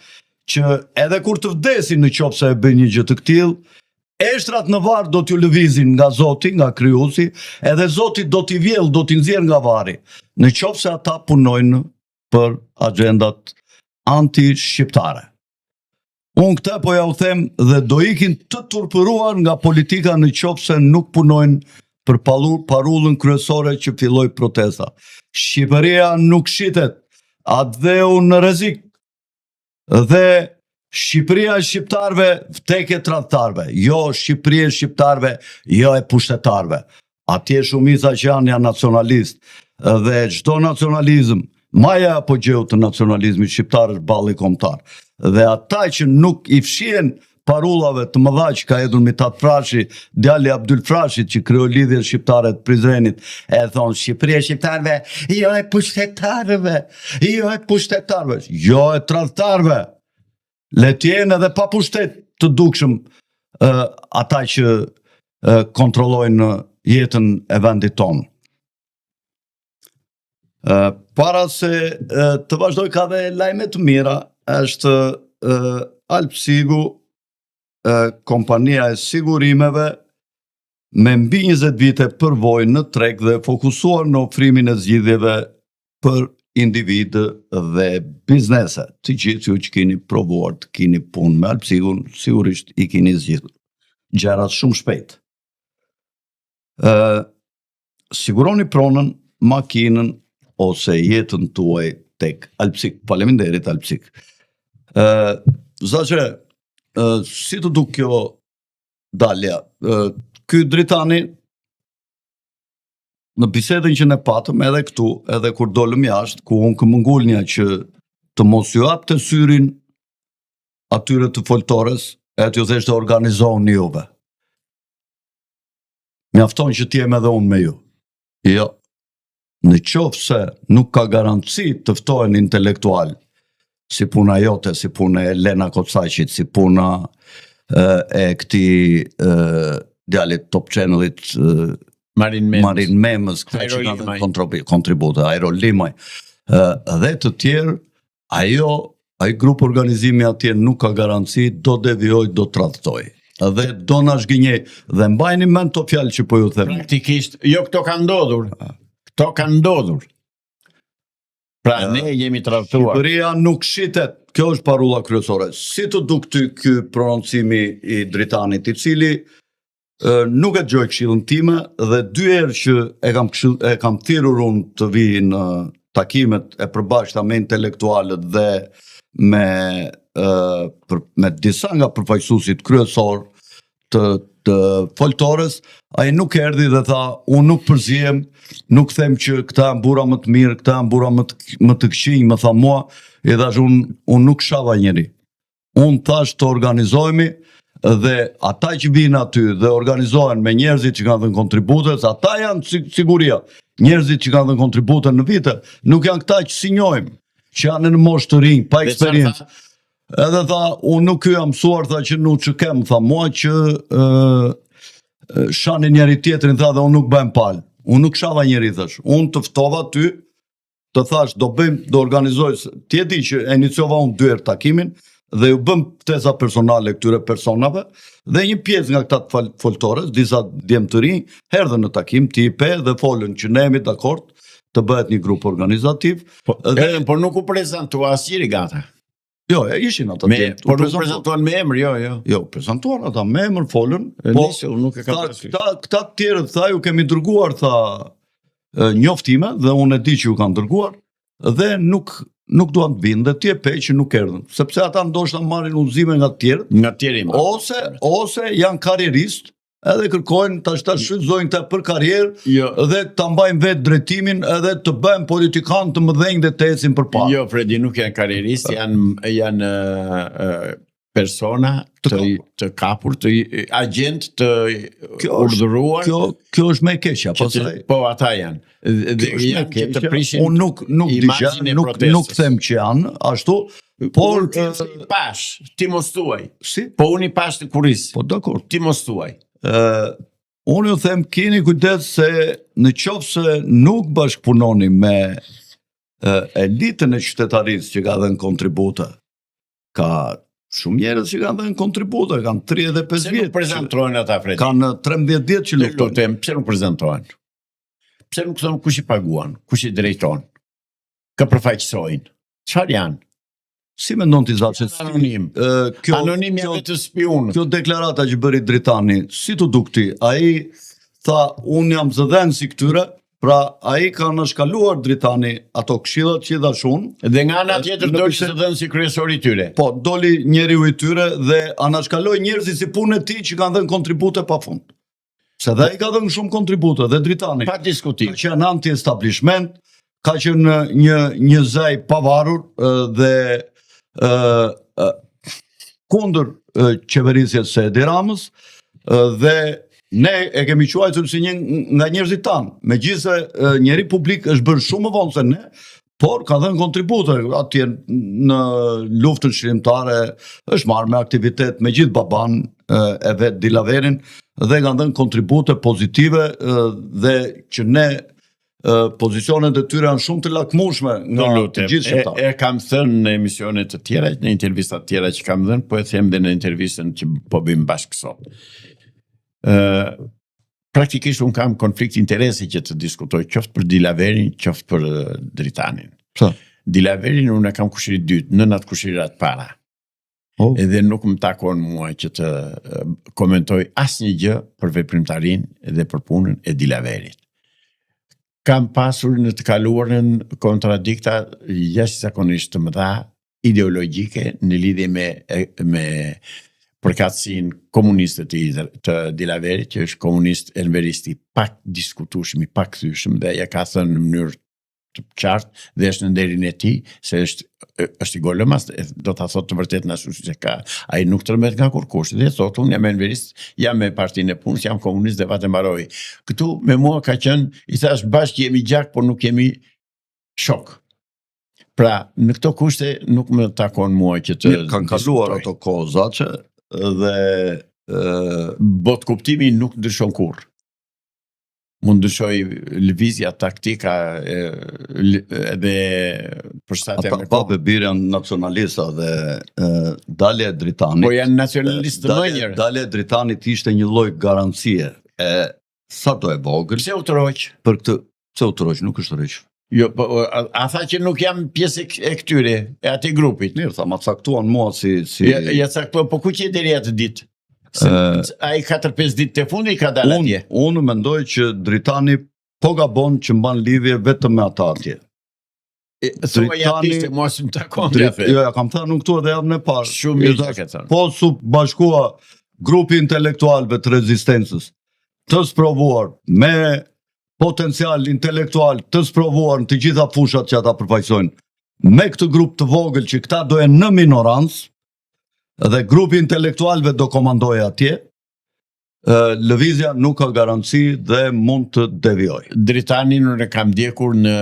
që edhe kur të vdesin në qoftë se e bën një gjë të tillë, eshtrat në varë do t'ju lëvizin nga Zoti, nga Krijuesi, edhe Zoti do t'i vjell, do t'i nxjerr nga vari. Në qoftë se ata punojnë për agjendat anti-shqiptare. Unë këtë po ja u them dhe do ikin të turpëruar nga politika në qoftë se nuk punojnë për parullën kryesore që filloi protesta. Shqipëria nuk shitet, atë dhe unë në rrezik. Dhe Shqipëria e shqiptarve vdekje tradhtarve, jo Shqipëria e shqiptarve, jo e pushtetarve. Atje shumica që janë nacionalist dhe çdo nacionalizëm, maja apogeu të nacionalizmit shqiptar është balli kombëtar. Dhe ata që nuk i fshihen parullave të mëdha që ka hedhur Mithat Frashi, djali Abdyl Frashit që krijoi lidhjet shqiptare të Prizrenit, e thonë Shqipëria e shqiptarve, jo e pushtetarëve, jo e pushtetarëve, jo e tradhtarëve. Le t'jenë edhe pa pushtet të dukshëm ata që kontrollojnë jetën e vendit tonë. Para se të vazhdoj ka dhe lajme të mira, është Alpsigu, kompania e sigurimeve me mbi 20 vite përvojë në treg dhe fokusuar në ofrimin e zgjidhjeve për individë dhe biznese. Të gjithë ju që keni provuar të keni punë me Alpsigun, sigurisht i keni zgjidhur gjërat shumë shpejt. Siguroni pronën, makinën ose jetën tuaj tek Alpsig. Faleminderit Alpsig. Zaqe, si të duk kjo dalja? Ky dritani në bisedën që ne patëm edhe këtu, edhe kur dolëm jashtë, ku unë këmëngullnja që të mos ju hapte syrin atyre të foltores, e t'ju thesh të organizohuni juve. Mjafton që t'jem edhe unë me ju. Jo, në qoftë se nuk ka garanci të ftohen intelektual, si puna jote, si puna e Lena Kocaqit, si puna e këti djalit Top Channelit, Marin Memës, këta që ka dhe kontribute, Aero Limaj, dhe të tjerë, ai grup organizimi atje nuk ka garanci, do devijoj, do tradhtoj. Dhe do na zhgënjej, dhe mbajni mend to fjalë që po ju them. Praktikisht, jo këto ka ndodhur. Këto ka ndodhur. Pra ne jemi tradhtuar. Shqipëria nuk shitet. Kjo është parulla kryesore. Si të duk ty ky prononcimi i dritanit, i cili nuk e dëgjoj këshillën time dhe 2 herë që e kam thirrur unë të vi në takimet e përbashkëta me intelektualët dhe me disa nga përfaqësuesit kryesor të foltores, ai nuk erdhi dhe tha, unë nuk përzihem, nuk them që këta janë burra më të mirë, këta janë burra më të këqij, më tha mua, i thash unë nuk shava njeri. Unë thash të organizohemi dhe ata që vinë aty dhe organizohen me njerëzit që kanë dhënë kontribute, ata janë siguria. Njerëzit që kanë dhënë kontribute në vite, nuk janë këta që si njohim, që janë në moshë të rinj, pa eksperiencë. Edhe tha, unë nuk ju jam mësuar, tha që nuk që kem, tha mua që shani njeri tjetrin, tha dhe unë nuk bëjmë palë. Unë nuk shava njeri, thash. Unë të ftova ty, të thash, do organizoj, ti e di që e iniciova unë 2 herë takimin, dhe ju bëm ftesa personale këtyre personave, dhe një pjesë nga këta foltores, disa djemë të rinj, erdhën në takim, ti i pe dhe folën që ne jemi dakord të bëhet një grup organizativ. Por nuk u prezentua asnjëri gata. Jo, ishin ata djemë. Por nuk prezentuan me emër, jo. Jo, prezentuan ata me emër, folën. Nuk e ka parasysh. Këta të tjerët, tha, ju kemi dërguar, tha, njoftime, dhe unë e di që ju kanë dërguar, dhe nuk duan të vinë, dhe ti e pe që nuk erdhën. Sepse ata ndoshta marrin udhëzime nga të tjerët. Nga tjerë. Ose janë karrierist, edhe kërkojnë ta shfrytëzojnë këtë për karrierë dhe ta mbajnë vetë drejtimin edhe të bëjnë politikanë të mëdhenj dhe të ecin përpara. Jo, Fredi, nuk janë karrierist, janë persona të kapur, të agent të urdhëruar. Kjo është më e keqja, po ata janë. Janë që të prishin imazhin e protestës. Nuk them që janë ashtu, por i pash, ti mos thuaj. Si? Po unë i pash të kuris. Po dakor. Ti mos thuaj. Unë ju them keni kujdes se në qoftë se nuk bashkëpunoni me elitën e qytetarisë që ka dhënë kontribute, ka Shumë njerëz që kanë dhënë kontributa, kanë 35 Pse nuk vjet. prezantohen ata, Fredi? Kanë 13 vjet që luftojnë. Lutem, pse nuk prezantohen? Pse nuk thonë kush i paguan, kush i drejton? Ka përfaqësojnë. Çfarë janë? Si mendon ti Zaçi? Anonim. Anonim janë vetë spion. Kjo deklarata që bëri Dritani, si të duk ti? Ai tha, unë jam zëdhen si këtyre, pra ai ka nënshkaluar Dritani ato këshillat që i dashun. Dhe nga ana tjetër doli se dhënë si kryesori i tyre. Po, doli njeriu i tyre dhe anashkaloi njerëzit si punë e tij që kanë dhënë kontribute pafund. Se dhe ai ka dhënë shumë kontribute dhe Dritani. Pa diskutim. Ka qenë anti-establishment, ka qenë një zaj pavarur dhe kundër qeverisjes së Edi Ramës dhe ne e kemi quajtur si një nga njerëzit tanë. Megjithëse njeri publik është bërë shumë më vonë se ne, por ka dhënë kontribute atje në luftën shërimtare, është marrë me aktivitet me gjithë baban e vet Dilaverin dhe kanë dhënë kontribute pozitive dhe që ne pozicionet e tyre janë shumë të lakmueshme nga të gjithë shqiptarët. E kam thënë në emisione të tjera, në intervista të tjera që kam dhënë, po e them dhe në intervistën që po bëjmë bashkë sot. Praktikisht unë kam konflikt interesi që të diskutoj qoftë për Dilaverin, qoftë për Dritanin. Dilaverin unë e kam kushiri dytë, nënat kushirirat para. Edhe nuk më takon mua që të komentoj asnjë gjë për veprimtarin dhe për punën e Dilaverit. Kam pasur në të kaluarën kontradikta jashtëzakonisht të mëdha ideologjike në lidhje me përkatësinë komuniste të Dilaverit, që është komunist enveristi pak diskutueshëm, i pak thyeshëm dhe ja ka thënë në mënyrë të qartë dhe është në nderin e tij se është i golëmas, do ta thotë të vërtetën ashtu siç e ka. Ai nuk tërmet nga kurkush dhe thotë unë jam enverist, jam me partinë e punës, jam komunist dhe vatë mbaroj. Këtu me mua ka qenë, i thash bashkë jemi gjak, por nuk jemi shok. Pra, në këto kushte nuk më takon mua që të kanë kaluar ato kohë Zaçe dhe bot kuptimi nuk ndryshon kurrë. Mund ndryshoj lëvizja, taktika edhe përshtatja me kohë. Birë janë nacionalista dhe dalja e Dritanit. Po janë nacionalistë të mënjërë. Dalja e Dritanit ishte një lloj garancie e sa do e vogël. Pse u tërhoq? Për këtë, pse u tërhoq, nuk është tërhoq. Jo, po a tha që nuk jam pjesë e këtyre, e atij grupit. Mirë, tha, ma caktuan mua si Ja caktuan, po ku që deri atë ditë? Ai 4-5 ditë të fundi ka dalë atje. Unë mendoj që Dritani po gabon që mban lidhje vetëm me ata atje. Thua ja ishte mos më takon. Jo, ja kam thënë këtu edhe javën e parë. Shumë mirë ka thënë. Po su bashkua grupi intelektualëve të rezistencës, të sprovuar me potencial intelektual, të sprovuar në të gjitha fushat që ata përfaqësojnë, me këtë grup të vogël që këta dojen në minorancë, dhe grupi intelektualëve do komandoje atje, lëvizja nuk ka garanci dhe mund të devijoj. Dritani nuk e kam ndjekur në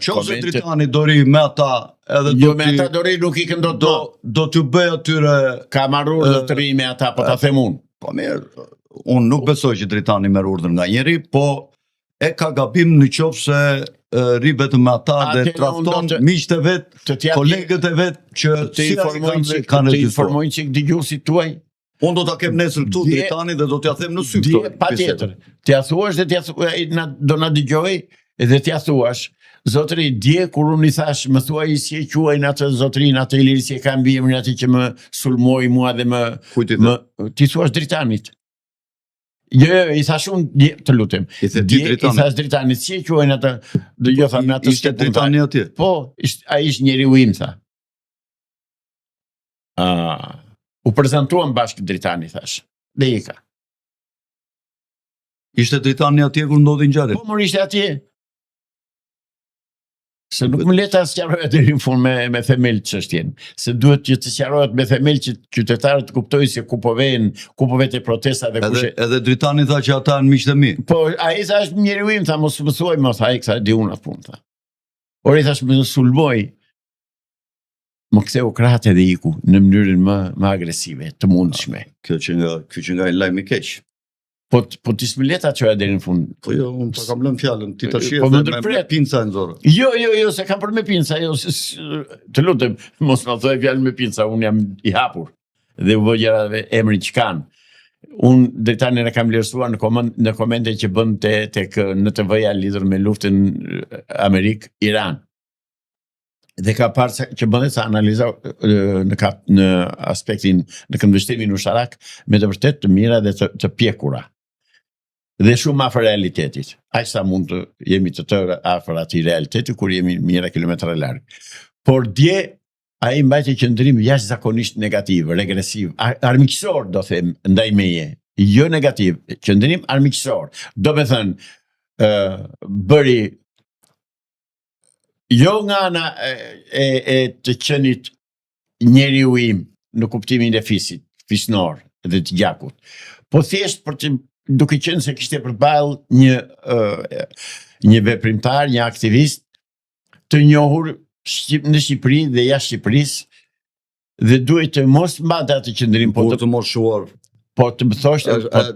komente. Dritani dori me ata edhe jo me ata dori nuk i këndo do t'ju bëj atyre ka marrur të ri me ata, po ta them unë. Po mirë, unë nuk besoj që Dritani merr urdhër nga njeri, po e ka gabim në qoftë se ri vetëm me ata dhe trafton miqtë e vet, kolegët e vet që të informojnë që dëgjuesit tuaj. Unë do ta kem nesër këtu Dritani dhe do t'ja them në sy këto. Patjetër. T'ja thuash dhe do na dëgjoj dhe t'ja thuash. Zotëri, dje kur unë i thash, më thuaj si e quajnë atë zotërin, atë Iliri si e ka mbi emrin atë që më sulmoi mua dhe ti thuash Dritanit. Jo, i thash unë, të lutem. I thash Dritanit, si e quajnë atë, dhe jo thamë atë ishte Dritani atje? Po, a ishte njeriu im, tha. U prezentuam bashkë Dritani, thash. Dhe i ka. Ishte Dritani atje kur ndodhi ngjarja? Po, mor ishte atje. Se nuk më leta sqarohet deri në fund me themel çështjen. Se duhet që të sqarohet me themel që qytetarët kuptojnë se ku po vete protesta dhe kush. Edhe Dritani tha që ata janë miqtë e mi. Po, ai tha është njeriu im, tha mos më thuaj mos ai kësa di unë atë punë, tha. Ori thash më sulmoi. Më ktheu krahët edhe iku në mënyrën më agresive, të mundshme. Kjo që nga lajmi i keq. Po ti s'më leta çoja deri në fund. Po jo, unë pa kam lënë fjalën, ti tash je me pinca në dorë. Jo, se kam për me pinca, jo, të lutem, mos më thuaj fjalën me pinca, unë jam i hapur. dhe u bë gjëra emrin që kanë. Unë drejtanin e kam vlerësuar në komente që bën tek në TV-ja lidhur me luftën Amerik-Iran. Dhe ka parë që bëhet sa analiza në aspektin, në këndvështrimin usharak, me të vërtet të mira dhe të pjekura. Dhe shumë afër realitetit. Aq sa mund të jemi të tërë afër atij realiteti kur jemi mijëra kilometra larg. Por dje ai mbajti qëndrim jashtëzakonisht negativ, regresiv, armiqësor do them ndaj meje. Jo negativ, qëndrim armiqësor. Do me thënë bëri jo nga ana e të qenit njeriu im në kuptimin e fisnor dhe të gjakut. Po thjesht për të duke qenë se kishte përballë një veprimtar, një aktivist të njohur në Shqipëri dhe jashtë Shqipërisë dhe duhet të mos mbante atë qëndrim, po të moshuar. Po të më thoshte,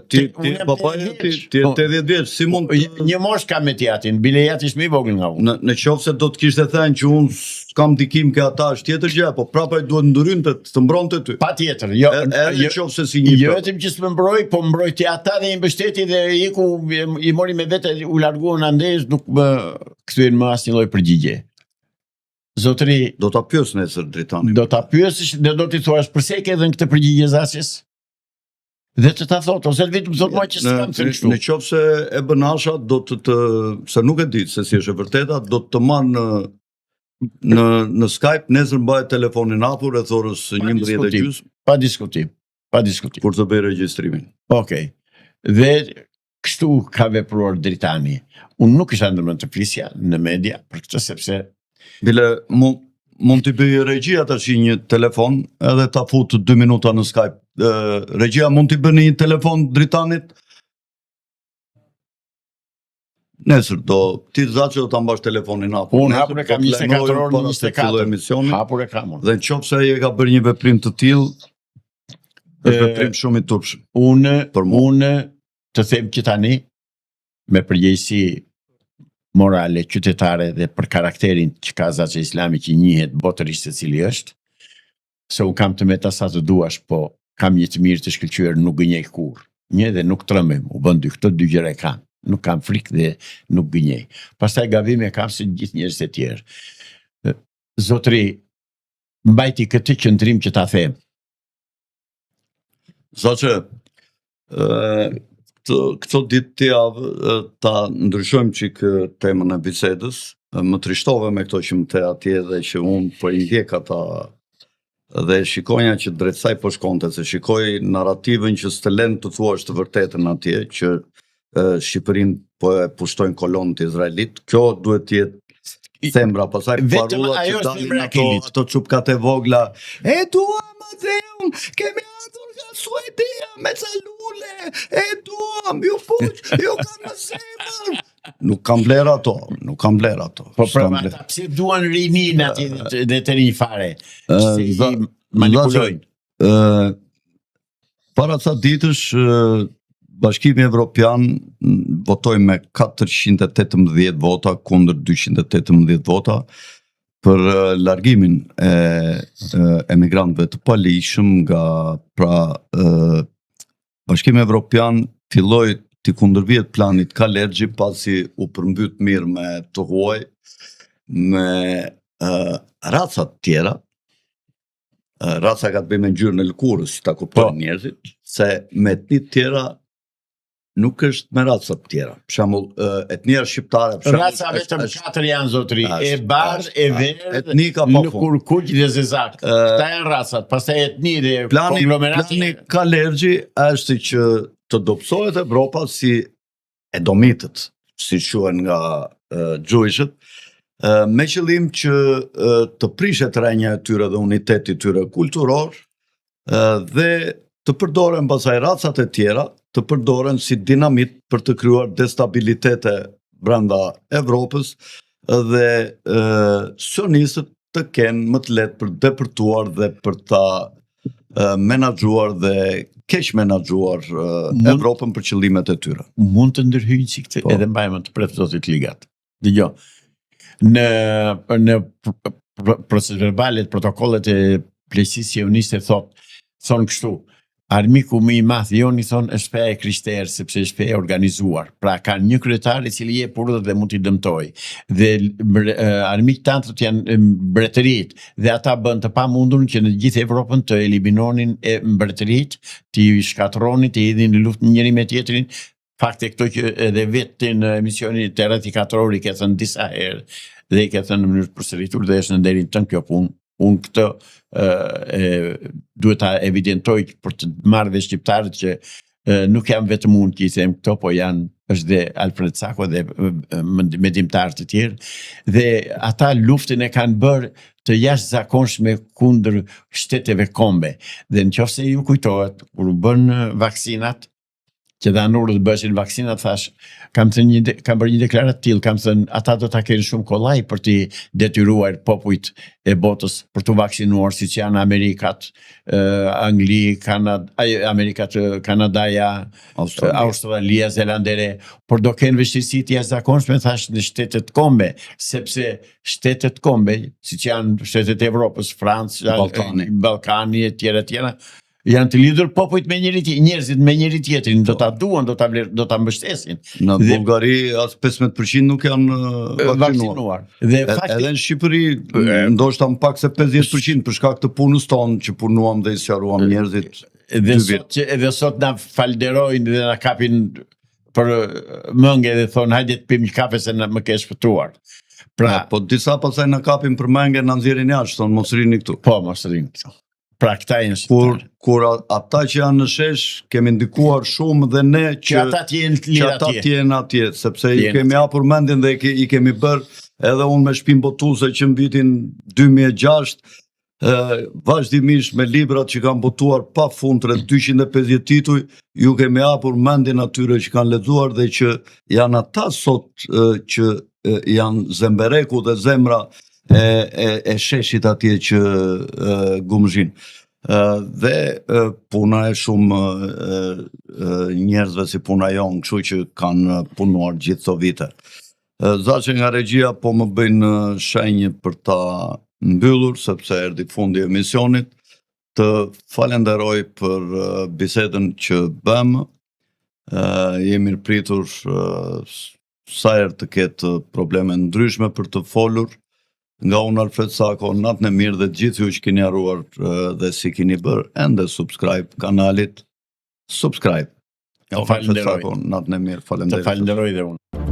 ti papaja ti 80 vjeç, si mund një mosh kam me Tiatin, bile jati më i vogël nga unë. Në qoftë se do të kishte thënë që unë s'kam dikim ke ata është tjetër gjë, po prapë duhet ndrynte të mbronte ty. Patjetër, jo. Edhe qoftë se si një. Jo vetëm që s'më mbroj, po mbrojti ata dhe i mbështeti dhe iku i mori me vete, u larguan andes, nuk më kthyen më asnjë lloj përgjigje. Zotëri, do ta pyes nesër drejtanin. Do ta pyesësh dhe do t'i thuash pse ke dhënë këtë përgjigje zasjes? Dhe të ta thot, ose vetëm thot mua që s'kam thënë kështu. Në qoftë se e bën Asha, do të se nuk e di se si është e vërteta, do të marr në Skype, nesër mbaj telefonin hapur rreth orës 11:30. Pa diskutim. Kur të bëj regjistrimin. Okej. Dhe kështu ka vepruar Dritani. Unë nuk isha ndërmend të flisja në media për këtë sepse bile mund t'i bëj regjia tash një telefon edhe ta fut 2 minuta në Skype. Regjia mund t'i bëni një telefon Dritanit? Nesër ti Zaçi do ta mbash telefonin hapur. Unë hapur e kam 24 orë, 24. Hapur e kam unë. Dhe nëse ai ka bërë një veprim të tillë, është veprim shumë i turpshëm. Unë të them që tani me përgjegjësi morale, qytetare dhe për karakterin që ka Zaçi Islami që njihet botërisht se cili është, se unë kam të meta sa të duash, po kam një të mirë të shkëlqyer, nuk gënjej kur. Një dhe nuk trembem, u bën këto dy gjëra kam. Nuk kam frikë dhe nuk gënjej. Pastaj gabime kam si gjithë njerëzit e tjerë. Zotëri, mbajti këtë qëndrim që ta them. Zaçi, këto ditë të javë ta ndryshojmë çik temën e bisedës. Më trishtove me këto që më the atje dhe që unë po i ndjek ata dhe shikoja që drejt saj po shkonte, se shikoj narrativën që s'të lën të thuash të vërtetën atje, që Shqipërinë po e pushtojnë kolonët izraelit. Kjo duhet të jetë thembra, pastaj parullat që dalin ato çupkat e vogla. E duam Azeun, kemi ardhur nga Suedia me calule, e duam, ju fuq, ju kam në zemër. Nuk kam vlerë ato. Po pra, pse duan rinin atje dhe të rinj fare? Se i manipulojnë. Para ca ditësh Bashkimi Evropian votoi me 418 vota kundër 218 vota për largimin e emigrantëve të paligjshëm nga Bashkimi Evropian filloi të kundërvjet planit Kalergji pasi u përmbyt mirë me të huaj, me racat tjera. Raca ka të bëjë me ngjyrën e lëkurës, si ta kuptojnë njerëzit, se me etni tjera nuk është me raca të tjera. Për shembull, etnia shqiptare, raca vetëm 4 janë zotëri, e bardhë, e verdhë, në kurkuq dhe zezak. Këta janë racat, pastaj etni dhe konglomerati. Plani Kalergji është që të dobësohet Evropa si edomitët, si quhen nga gjujshët, me qëllim që të prishet rrenja e tyre dhe uniteti tyre kulturor dhe të përdoren pastaj racat e tjera, të përdoren si dinamit për të krijuar destabilitete brenda Evropës dhe sionistët të kenë më të lehtë për depërtuar dhe për ta menaxhuar dhe keq menaxhuar Evropën për qëllimet e tyre. Mund të ndërhyjë si këtë edhe mbajmë të prezantosit ligat. Dëgjoj. Në proces verbalet, protokollet e pleqësisë sioniste thot thonë kështu, armiku më i madh joni thonë është feja e krishterë sepse është feja e organizuar. Pra kanë një kryetar i cili jep urdhët dhe mund t'i dëmtoj. Dhe armiqtë tanë janë mbretërit dhe ata bën të pamundur që në gjithë Evropën të eliminonin mbretërit, t'i shkatronin, t'i hidhin në luftë njëri me tjetrin. Fakte këto që edhe vetë në emisionin Terrati Katror i ke thënë disa herë dhe i ke thënë në mënyrë përsëritur dhe është në nderin tënd kjo punë. Unë këtë duhet ta evidentoj për të marrë dhe shqiptarët që nuk jam vetëm unë që i them këto, po është dhe Alfred Sako dhe mendimtarë të tjerë, dhe ata luftën e kanë bërë të jashtëzakonshme kundër shteteve kombe. Dhe nëse ju kujtohet, kur u bën vaksinat, që dhanë urdhë të bëshin vaksinat, thash, kam bërë një deklarat të tillë, kam thënë, ata do ta kenë shumë kollaj për t'i detyruar popujt e botës për t'u vaksinuar, siç janë Amerikat, Angli, Amerikat, Kanadaja, Australia, Zelandere, por do kenë vështirësi të jashtëzakonshme, thash, në shtetet kombe, sepse shtetet kombe, siç janë shtetet e Evropës, Francë, Ballkani e tjera, janë të lidhur popujt me njerëzit me njëri tjetrin, do ta duan, do ta mbështesin. Në Bullgari as 15% nuk janë vaksinuar. Dhe edhe në Shqipëri ndoshta më pak se 50% për shkak të punës tonë që punuam dhe i sqaruam njerëzit. Edhe sot na falderojnë dhe na kapin për mëngje dhe thonë hajde të pim një kafe se më ke shpëtuar. Pra, po disa pasaj na kapin për mëngje, na nxjerrin jashtë, thonë mos rini këtu. Po, mos rini këtu. Pra këta janë shqiptarë. Kur ata që janë në shesh, kemi ndikuar shumë dhe ne që ata t'jenë atje, sepse i kemi hapur mendjen dhe i kemi bërë, edhe unë me shtëpinë botuese që në vitin 2006, vazhdimisht me librat që kanë botuar pa fund, rreth 250 tituj, ju kemi hapur mendjen atyre që kanë lexuar dhe që janë ata sot që janë zembereku dhe zemra e sheshit atje që Gumzhin. Dhe puna e shumë njerëzve si puna jonë, kështu që kanë punuar gjithë këto vite. Zaçe nga regjia po më bëjnë shenjë për ta mbyllur, sepse erdhi fundi i emisionit. Të falenderoj për bisedën që bëmë. Jemi pritur sa herë të ketë probleme ndryshme për të folur. Nga unë Alfred Sako, natën e mirë dhe gjithë ju që keni haruar dhe si keni bërë ende subscribe kanalit. Subscribe. Alfred Sako, natën e mirë, falenderoj. Të falenderoj dhe unë.